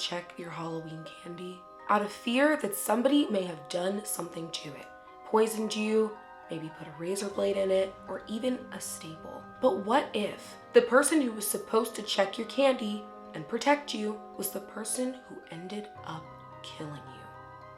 check your Halloween candy out of fear that somebody may have done something to it, poisoned you, maybe put a razor blade in it, or even a staple. But what if the person who was supposed to check your candy and protect you was the person who ended up killing you?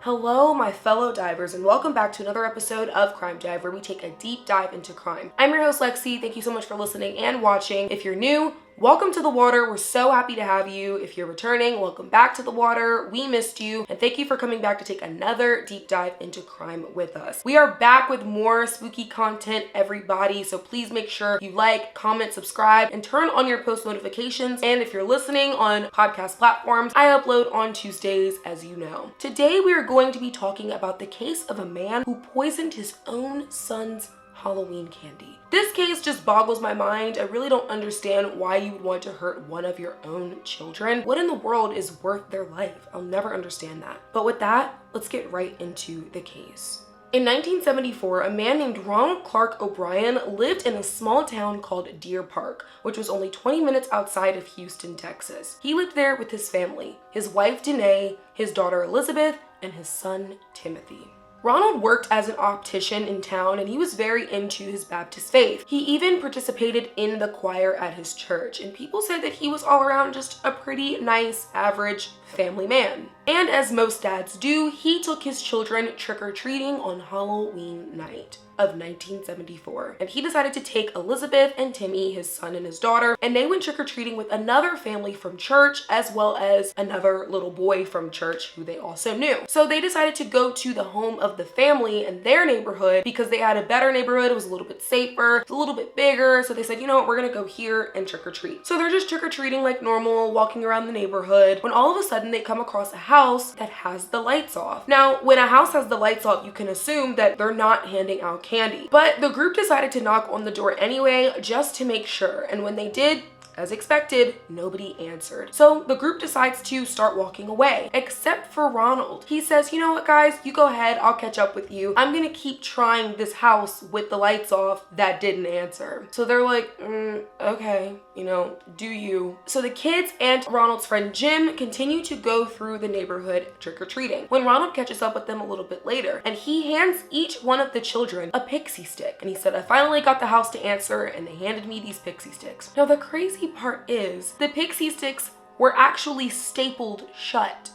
Hello, my fellow divers, and welcome back to another episode of Crime Dive, where we take a deep dive into crime. I'm your host, Lexi. Thank you so much for listening and watching. If you're new, welcome to the water. We're so happy to have you. If you're returning, welcome back to the water. We missed you, and thank you for coming back to take another deep dive into crime with us. We are back with more spooky content, everybody, so please make sure you like, comment, subscribe, and turn on your post notifications. And if you're listening on podcast platforms, I upload on Tuesdays, as you know. Today, we are going to be talking about the case of a man who poisoned his own son's Halloween candy. This case just boggles my mind. I really don't understand why you would want to hurt one of your own children. What in the world is worth their life? I'll never understand that. But with that, let's get right into the case. In 1974, a man named Ronald Clark O'Brien lived in a small town called Deer Park, which was only 20 minutes outside of Houston, Texas. He lived there with his family, his wife Danae, his daughter Elizabeth, and his son Timothy. Ronald worked as an optician in town, and he was very into his Baptist faith. He even participated in the choir at his church, and people said that he was all around just a pretty nice, average family man. And as most dads do, he took his children trick-or-treating on Halloween night of 1974. And he decided to take Elizabeth and Timmy, his son and his daughter, and they went trick-or-treating with another family from church, as well as another little boy from church who they also knew. So they decided to go to the home of the family in their neighborhood because they had a better neighborhood. It was a little bit safer, it's a little bit bigger. So they said, you know what, we're gonna go here and trick-or-treat. So they're just trick-or-treating like normal, walking around the neighborhood, when all of a sudden they come across a house that has the lights off. Now, when a house has the lights off, you can assume that they're not handing out candy. But the group decided to knock on the door anyway, just to make sure. And when they did, as expected, nobody answered. So the group decides to start walking away, except for Ronald. He says, you know what, guys, you go ahead, I'll catch up with you. I'm gonna keep trying this house with the lights off that didn't answer. So they're like, okay, you know, do you. So the kids and Ronald's friend Jim continue to go through the neighborhood trick-or-treating, when Ronald catches up with them a little bit later, and he hands each one of the children a pixie stick. And he said, I finally got the house to answer, and they handed me these pixie sticks. Now the crazy part is the pixie sticks were actually stapled shut.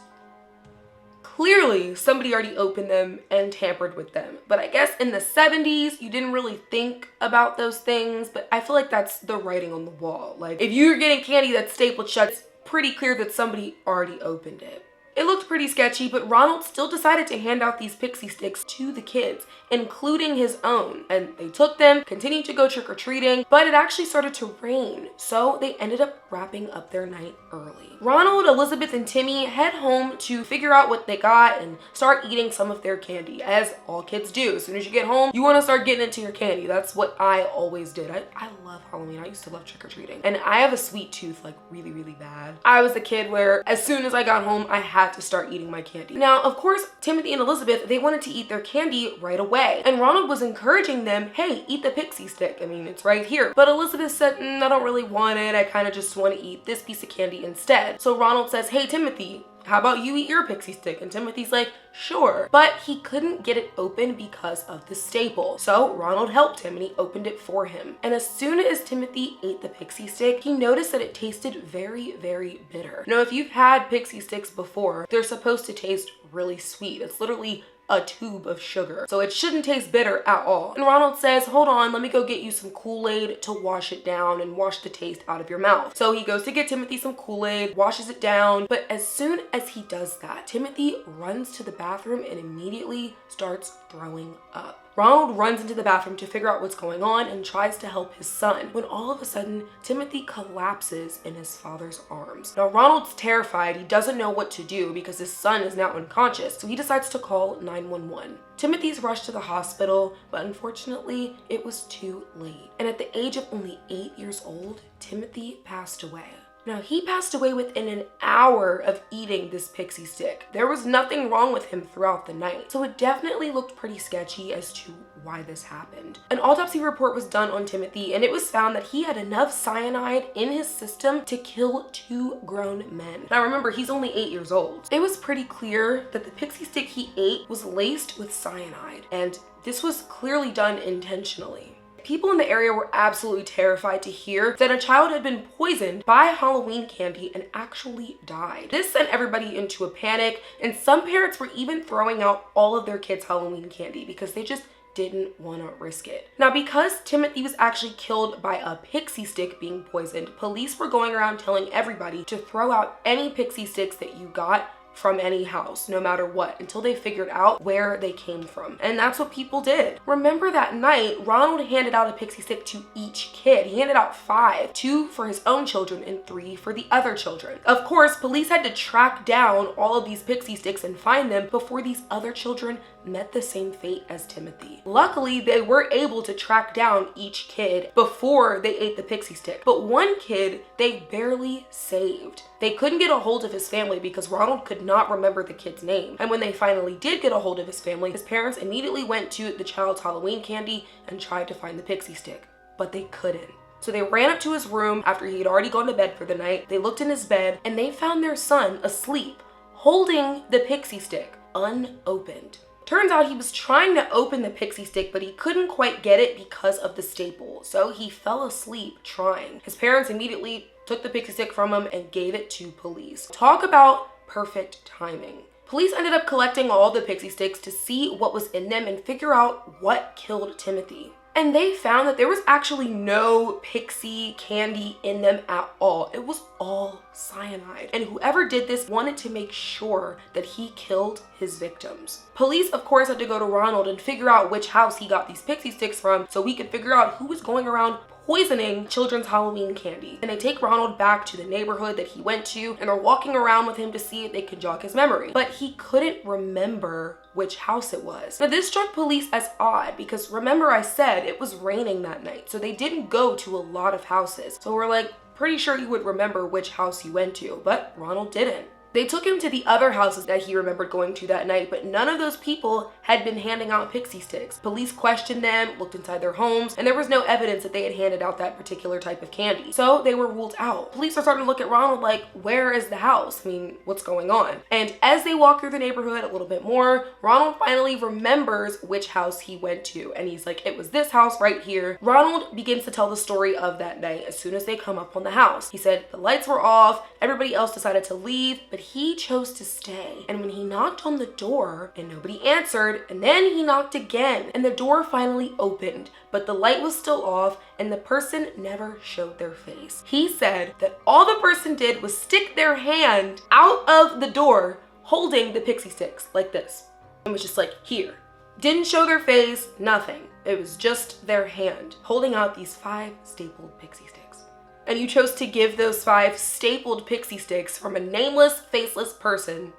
Clearly, somebody already opened them and tampered with them. But I guess in the 70s, you didn't really think about those things, but I feel like that's the writing on the wall. Like, if you're getting candy that's stapled shut, it's pretty clear that somebody already opened it. It looked pretty sketchy, but Ronald still decided to hand out these pixie sticks to the kids, including his own. And they took them, continued to go trick-or-treating, but it actually started to rain, so they ended up wrapping up their night early. Ronald, Elizabeth, and Timmy head home to figure out what they got and start eating some of their candy, as all kids do. As soon as you get home, you want to start getting into your candy. That's what I always did. I love Halloween. I used to love trick-or-treating. And I have a sweet tooth, like really, really bad. I was the kid where as soon as I got home, I had to start eating my candy. Now, of course, Timothy and Elizabeth, they wanted to eat their candy right away. And Ronald was encouraging them, hey, eat the pixie stick. I mean, it's right here. But Elizabeth said, I don't really want it. I kind of just want to eat this piece of candy instead. So Ronald says, hey, Timothy, how about you eat your pixie stick? And Timothy's like, sure. But he couldn't get it open because of the staple. So Ronald helped him and he opened it for him. And as soon as Timothy ate the pixie stick, he noticed that it tasted very, very bitter. Now, if you've had pixie sticks before, they're supposed to taste really sweet. It's literally a tube of sugar, so it shouldn't taste bitter at all. And Ronald says, hold on, let me go get you some Kool-Aid to wash it down and wash the taste out of your mouth. So he goes to get Timothy some Kool-Aid, washes it down, but as soon as he does that, Timothy runs to the bathroom and immediately starts throwing up. Ronald runs into the bathroom to figure out what's going on and tries to help his son, when all of a sudden, Timothy collapses in his father's arms. Now, Ronald's terrified. He doesn't know what to do because his son is now unconscious, so he decides to call 911. Timothy's rushed to the hospital, but unfortunately, it was too late. And at the age of only 8 years old, Timothy passed away. Now, he passed away within an hour of eating this pixie stick. There was nothing wrong with him throughout the night. So it definitely looked pretty sketchy as to why this happened. An autopsy report was done on Timothy, and it was found that he had enough cyanide in his system to kill 2 grown men. Now remember, he's only 8 years old. It was pretty clear that the pixie stick he ate was laced with cyanide, and this was clearly done intentionally. People in the area were absolutely terrified to hear that a child had been poisoned by Halloween candy and actually died. This sent everybody into a panic, and some parents were even throwing out all of their kids' Halloween candy because they just didn't want to risk it. Now, because Timothy was actually killed by a pixie stick being poisoned, police were going around telling everybody to throw out any pixie sticks that you got from any house, no matter what, until they figured out where they came from. And that's what people did. Remember that night, Ronald handed out a pixie stick to each kid. He handed out 5, 2 for his own children and 3 for the other children. Of course, police had to track down all of these pixie sticks and find them before these other children met the same fate as Timothy. Luckily, they were able to track down each kid before they ate the pixie stick. But one kid, they barely saved. They couldn't get a hold of his family because Ronald could not remember the kid's name. And when they finally did get a hold of his family, his parents immediately went to the child's Halloween candy and tried to find the pixie stick, but they couldn't. So they ran up to his room after he had already gone to bed for the night. They looked in his bed and they found their son asleep, holding the pixie stick unopened. Turns out he was trying to open the pixie stick, but he couldn't quite get it because of the staple. So he fell asleep trying. His parents immediately took the pixie stick from him and gave it to police. Talk about perfect timing. Police ended up collecting all the pixie sticks to see what was in them and figure out what killed Timothy. And they found that there was actually no pixie candy in them at all. It was all cyanide. And whoever did this wanted to make sure that he killed his victims. Police, of course, had to go to Ronald and figure out which house he got these pixie sticks from so we could figure out who was going around poisoning children's Halloween candy. And they take Ronald back to the neighborhood that he went to, and they're walking around with him to see if they could jog his memory. But he couldn't remember which house it was. Now this struck police as odd because remember I said it was raining that night, so they didn't go to a lot of houses. So we're like, pretty sure he would remember which house he went to, but Ronald didn't. They took him to the other houses that he remembered going to that night, but none of those people had been handing out pixie sticks. Police questioned them, looked inside their homes, and there was no evidence that they had handed out that particular type of candy. So they were ruled out. Police are starting to look at Ronald like, where is the house? I mean, what's going on? And as they walk through the neighborhood a little bit more, Ronald finally remembers which house he went to. And he's like, it was this house right here. Ronald begins to tell the story of that night as soon as they come up on the house. He said the lights were off, everybody else decided to leave, but he chose to stay. And when he knocked on the door and nobody answered, and then he knocked again and the door finally opened, but the light was still off and the person never showed their face. He said that all the person did was stick their hand out of the door holding the pixie sticks like this. It was just like, here. Didn't show their face, nothing. It was just their hand holding out these 5 stapled pixie sticks. And you chose to give those 5 stapled pixie sticks from a nameless, faceless person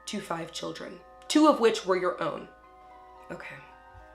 to 5 children, 2 of which were your own. Okay.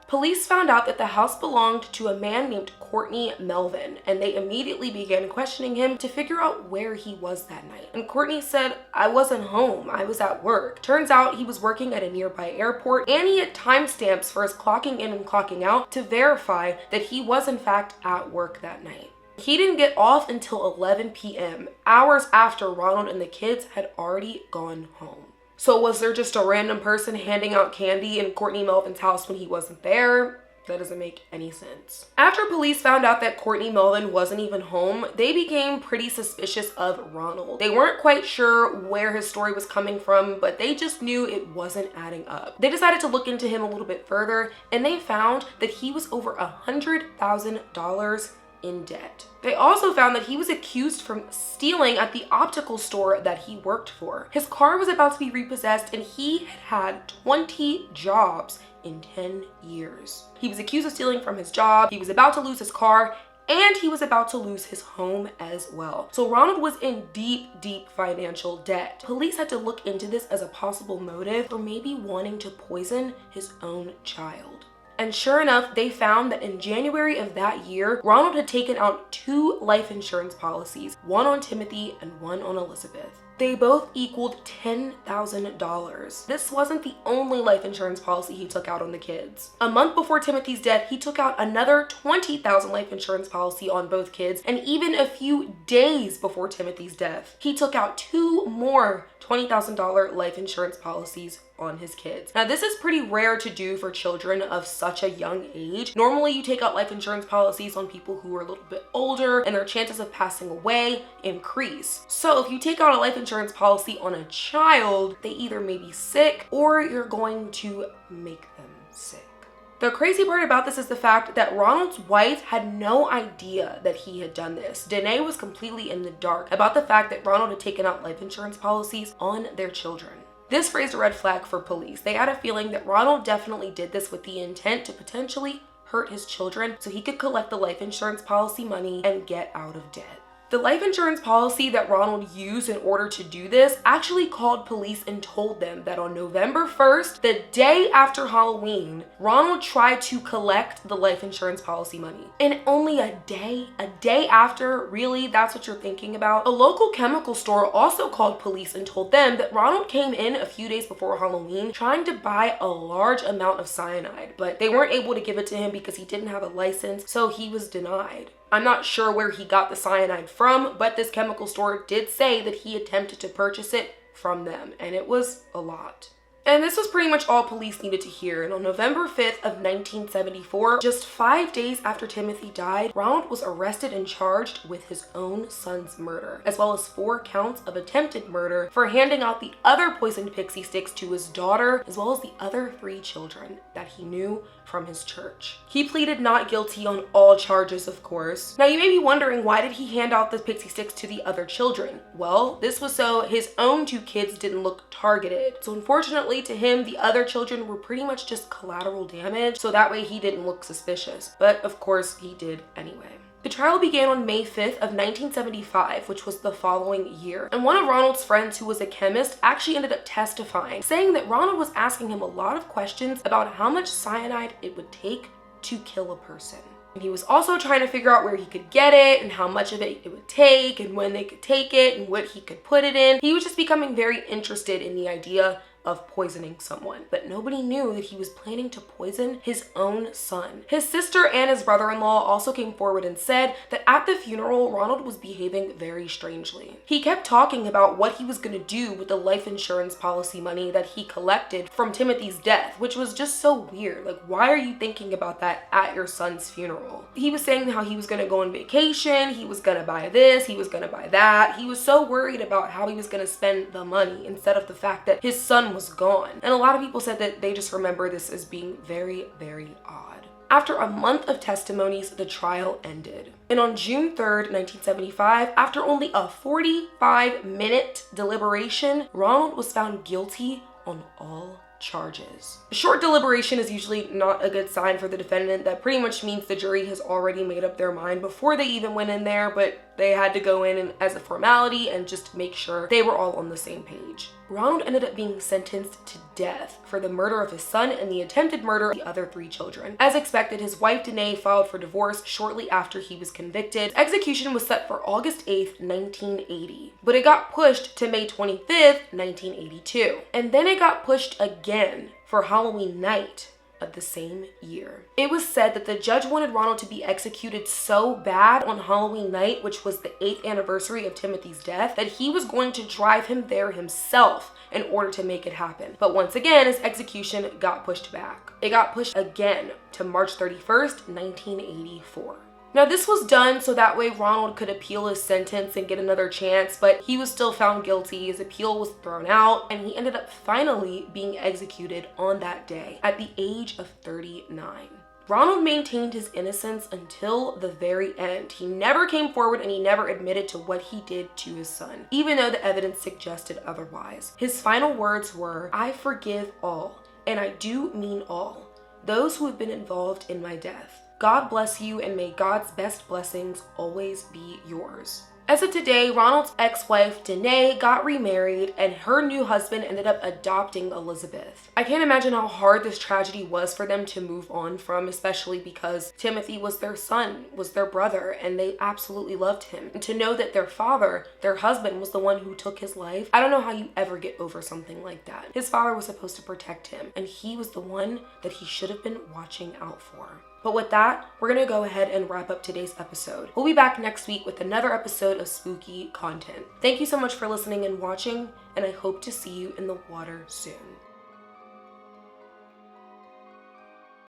Police found out that the house belonged to a man named Courtney Melvin, and they immediately began questioning him to figure out where he was that night. And Courtney said, I wasn't home, I was at work. Turns out he was working at a nearby airport, and he had timestamps for his clocking in and clocking out to verify that he was in fact at work that night. He didn't get off until 11 p.m., hours after Ronald and the kids had already gone home. So was there just a random person handing out candy in Courtney Melvin's house when he wasn't there? That doesn't make any sense. After police found out that Courtney Melvin wasn't even home, they became pretty suspicious of Ronald. They weren't quite sure where his story was coming from, but they just knew it wasn't adding up. They decided to look into him a little bit further, and they found that he was over $100,000 in debt. They also found that he was accused from stealing at the optical store that he worked for. His car was about to be repossessed and he had had 20 jobs in 10 years. He was accused of stealing from his job, he was about to lose his car, and he was about to lose his home as well. So Ronald was in deep, deep financial debt. Police had to look into this as a possible motive for maybe wanting to poison his own child. And sure enough, they found that in January of that year, Ronald had taken out 2 life insurance policies, one on Timothy and one on Elizabeth. They both equaled $10,000. This wasn't the only life insurance policy he took out on the kids. A month before Timothy's death, he took out another $20,000 life insurance policy on both kids, and even a few days before Timothy's death, he took out 2 more $20,000 life insurance policies on his kids. Now, this is pretty rare to do for children of such a young age. Normally, you take out life insurance policies on people who are a little bit older and their chances of passing away increase. So if you take out a life insurance policy on a child, they either may be sick or you're going to make them sick. The crazy part about this is the fact that Ronald's wife had no idea that he had done this. Danae was completely in the dark about the fact that Ronald had taken out life insurance policies on their children. This raised a red flag for police. They had a feeling that Ronald definitely did this with the intent to potentially hurt his children so he could collect the life insurance policy money and get out of debt. The life insurance policy that Ronald used in order to do this actually called police and told them that on November 1st, the day after Halloween, Ronald tried to collect the life insurance policy money. And only a day after, really, that's what you're thinking about? A local chemical store also called police and told them that Ronald came in a few days before Halloween trying to buy a large amount of cyanide, but they weren't able to give it to him because he didn't have a license, so he was denied. I'm not sure where he got the cyanide from, but this chemical store did say that he attempted to purchase it from them, and it was a lot. And this was pretty much all police needed to hear. And on November 5th of 1974, just 5 days after Timothy died, Ronald was arrested and charged with his own son's murder, as well as 4 counts of attempted murder for handing out the other poisoned pixie sticks to his daughter, as well as the other 3 children that he knew from his church. He pleaded not guilty on all charges, of course. Now, you may be wondering, why did he hand out the pixie sticks to the other children? Well, this was so his own 2 kids didn't look targeted. So unfortunately to him, the other children were pretty much just collateral damage, so that way he didn't look suspicious. But of course, he did anyway. The trial began on May 5th of 1975, which was the following year. And one of Ronald's friends, who was a chemist, actually ended up testifying, saying that Ronald was asking him a lot of questions about how much cyanide it would take to kill a person. And he was also trying to figure out where he could get it and how much of it would take and when they could take it and what he could put it in. He was just becoming very interested in the idea of poisoning someone, but nobody knew that he was planning to poison his own son. His sister and his brother-in-law also came forward and said that at the funeral, Ronald was behaving very strangely. He kept talking about what he was going to do with the life insurance policy money that he collected from Timothy's death, which was just so weird. Like, why are you thinking about that at your son's funeral? He was saying how he was going to go on vacation, he was going to buy this, he was going to buy that. He was so worried about how he was going to spend the money instead of the fact that his son was gone. And a lot of people said that they just remember this as being very, very odd. After a month of testimonies, the trial ended. And on June 3rd, 1975, after only a 45-minute deliberation, Ronald was found guilty on all charges. A short deliberation is usually not a good sign for the defendant. That pretty much means the jury has already made up their mind before they even went in there, but they had to go in as a formality and just make sure they were all on the same page. Ronald ended up being sentenced to death for the murder of his son and the attempted murder of the other 3 children. As expected, his wife Danae filed for divorce shortly after he was convicted. Execution was set for August 8th, 1980, but it got pushed to May 25th, 1982. And then it got pushed again for Halloween night of the same year. It was said that the judge wanted Ronald to be executed so bad on Halloween night, which was the 8th anniversary of Timothy's death, that he was going to drive him there himself in order to make it happen. But once again, his execution got pushed back. It got pushed again to March 31st, 1984. Now, this was done so that way Ronald could appeal his sentence and get another chance, but he was still found guilty. His appeal was thrown out, and he ended up finally being executed on that day at the age of 39. Ronald maintained his innocence until the very end. He never came forward and he never admitted to what he did to his son, even though the evidence suggested otherwise. His final words were, "I forgive all, and I do mean all, those who have been involved in my death. God bless you, and may God's best blessings always be yours." As of today, Ronald's ex-wife, Danae, got remarried and her new husband ended up adopting Elizabeth. I can't imagine how hard this tragedy was for them to move on from, especially because Timothy was their son, was their brother, and they absolutely loved him. And to know that their father, their husband, was the one who took his life, I don't know how you ever get over something like that. His father was supposed to protect him, and he was the one that he should have been watching out for. But with that, we're gonna go ahead and wrap up today's episode. We'll be back next week with another episode of spooky content. Thank you so much for listening and watching, and I hope to see you in the water soon.